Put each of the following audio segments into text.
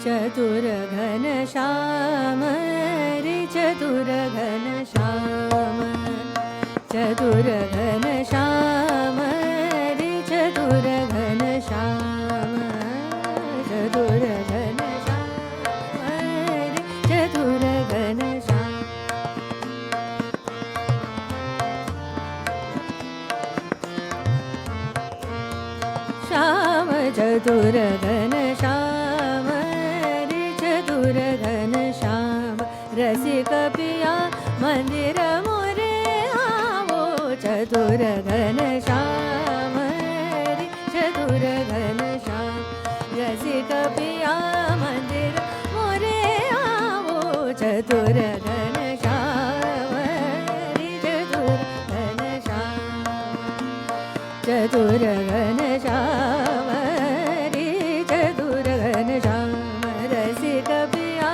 चतुर घनश्याम रे चतुर घनश्याम चतुर घनश्याम रे चतुर घनश्याम चतुर घनश्याम रे चतुर घनश्याम श्याम चतुर घनश्याम चतुर घनश्याम रसिक पिया मंदिर मोरे आवो चतुर घनश्याम रे चतुर घनश्याम रसिक पिया मंदिर मोरे आवो चतुर घनश्याम रे चतुर घनश्याम चतुर घनश्याम रे चतुर घनश्याम रसिक पिया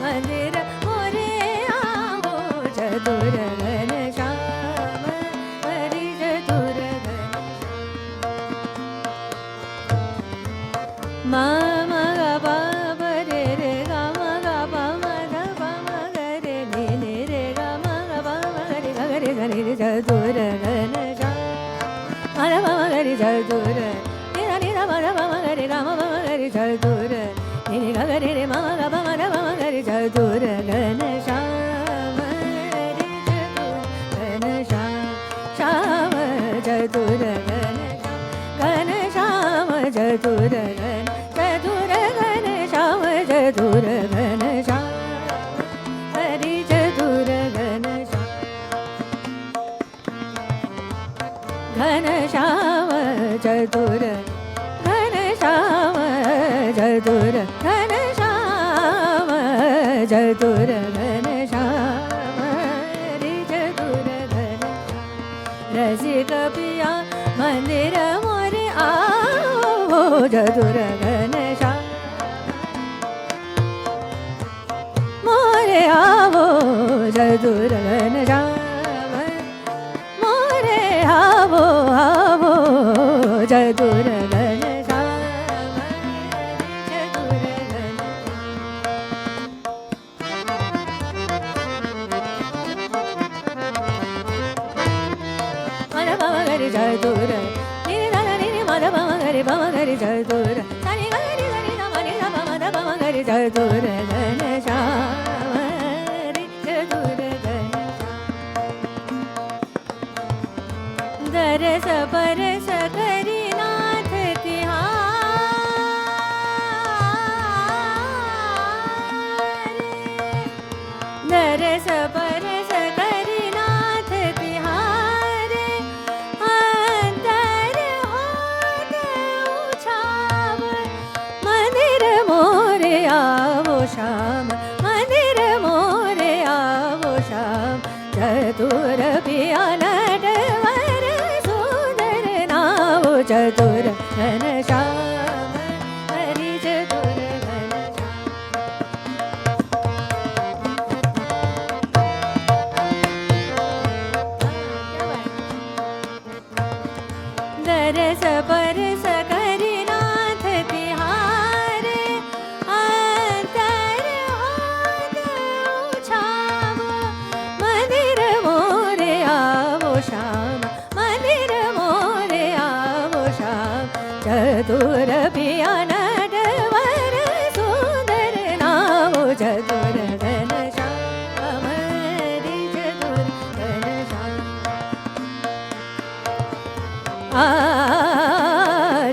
मंदिर मोरे आवो चतुर घनश्याम रे चतुर घनश्याम मा मा गा पा प रे रे गा मा गा पा मा गा पा मा गा रे नि नि रे गा मा गा पा मा गा रे गा रे गा रे चतुर घनश्याम मा गा पा मा गा रे चतुर नि दा नि दा मा गा पा मा गा रे गा मा पा मा गा रे चतुर नि नि गा गा रे रे मा मा गा पा मा गा पा मा गा रे चतुर घनश्याम रे चतुर घनश्याम श्याम चतुर घनश्याम चतुर घनश्याम चतुर घनश्याम हरि चतुर घनश्याम घनश्याम चतुर घनश्याम चतुर घनश्याम चतुर घनश्याम हरि चतुर घनश्याम रसिक पिया मंदिर मोरे आवो चतुर घनश्याम मोरे आवो चतुर घनश्याम मोरे आवो आवो चतुर घनश्याम चतुर घनश्याम मद पम गरि चतुर नि दा नि नि मद पम गरि चतुर नि गा रि गा रि दा म नि दा प मद पम गरि चतुर घनश्याम रे चतुर घनश्याम दरस परस करि नाथ तिहारे दरस परस करि नाथ तिहारे अंतर होत उछाव मंदिर मोरे आवो श्याम मंदिर मोरे आवो श्याम चतुर पिया नटवर सुंदर नाव चतुर घनश्याम हरि चतुर घनश्याम दरस परस करि नाथ तिहारे अंतर होत उछाव मंदिर मोरे आवो श्याम मंदिर मोरे आवो श्याम चतुर पिया नटवर सुंदर नाव चतुर घनश्याम हरि चतुर घनश्याम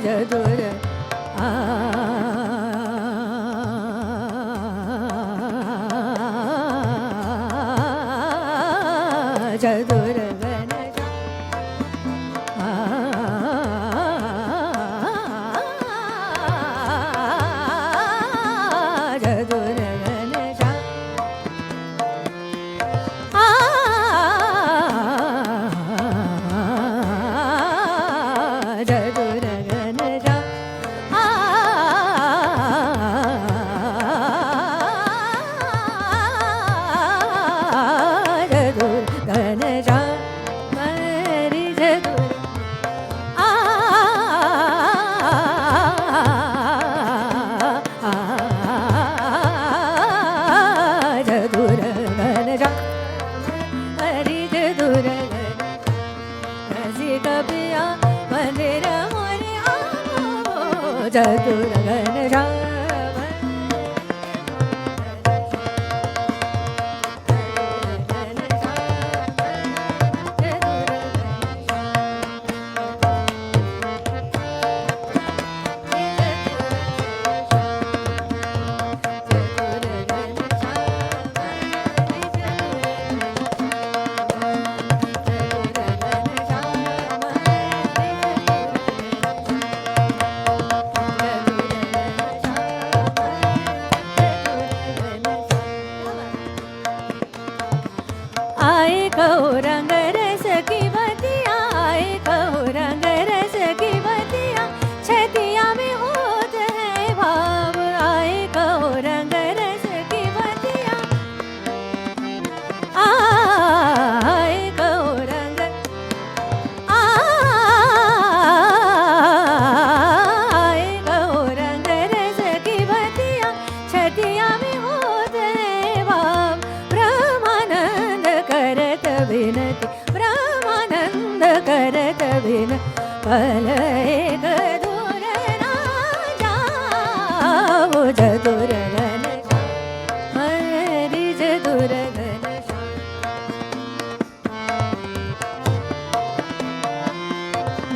चतुर कपिया मंदिर मोरे आओ चतुर घनश्याम आए कहो रंग रस की बतिया आए कहो रंग रस की बतिया छतिया में होत है भाव आए कहो रंग रस की बतिया आए कहो रंग आए कहो रंग रस की बतिया छतिया में होत है भाव ब्रह्मानंद करत विनती ब्रह्मानंद करत विन पल एक दूर ना जाओ चतुर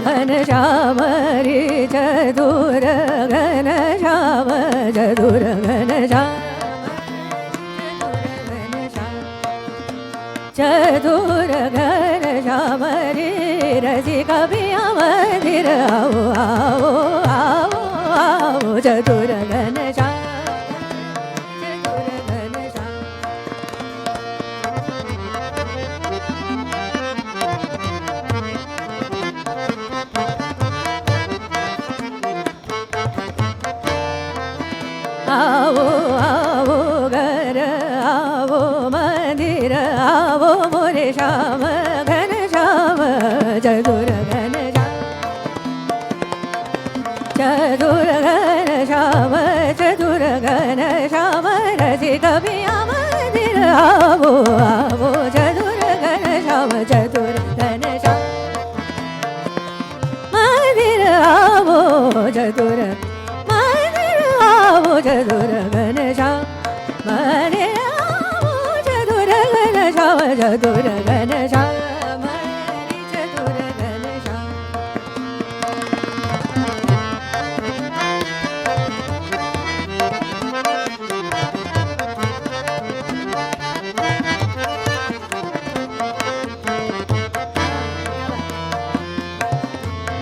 घनश्याम हरि चतुर घनश्याम हरि चतुर घनश्याम चतुर घनश्याम चतुर घनश्याम रे रसी कपिया मंदिर आओ आओ आओ आओ चतुर घनश्याम चतुर घनश्याम आओ आओ घर आओ मंदिर आओ मोरे श्याम घनश्याम चतुर घनश्याम चतुर घनश्याम चतुर घनश्याम रसी कपिया मंदिर आओ आओ चतुर घनश्याम चतुर घनश्याम मंदिर आओ चतुर मंदिर आओ चतुर घनश्याम मंदिर आओ चतुर घनश्याम चतुर घनश्याम हरि चतुर Ghanshyam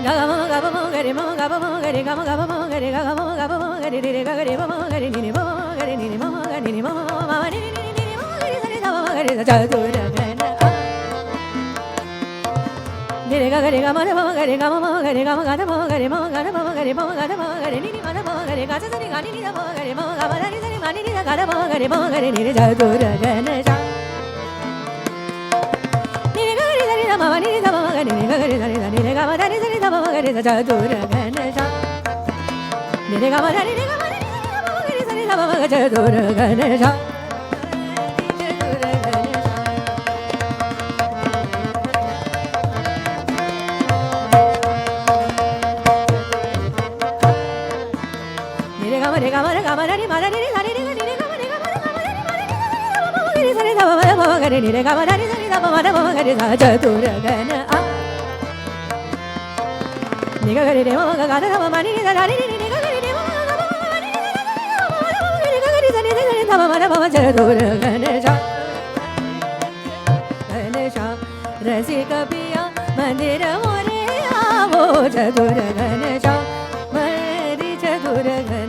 gama gama gari mama gama gari gama gama gari gama gama gari re gari mama gari ni mama gari ni mama gari ni mama mama ni mama gari sari da mama gari chatuр ghana ni gari gama mama gari gama gari gama mama gari mama mama gari mama gari ni mama gari ga sari gani ni mama gari mama gama ni sari mani ni gari mama gari ni chatur ghana mama ni da mama gari ni gari sari da ni ga ma da ni sari da mama gari da chatur Ghanshyam ni ga ma da ni ga ma da ni mama gari sari da mama chatuर Ghanshyam चतुर Ghanshyam ni ga ma da ni ma da ni da ni ga ni ga ma da ga ma da ni ma da ni mama gari sari da mama gari ni ga ma da ni sari da mama gari da चतुर Ghanshyam ni ga gari re mama ga da mama ni da ni ni ga gari re mama ga mama ni da mama gari ga gari sari da mama चतुर घनश्याम घनश्याम रसी कपिया मंदिर मोरे आओ चतुर घनश्याम हरि चतुर घनश्याम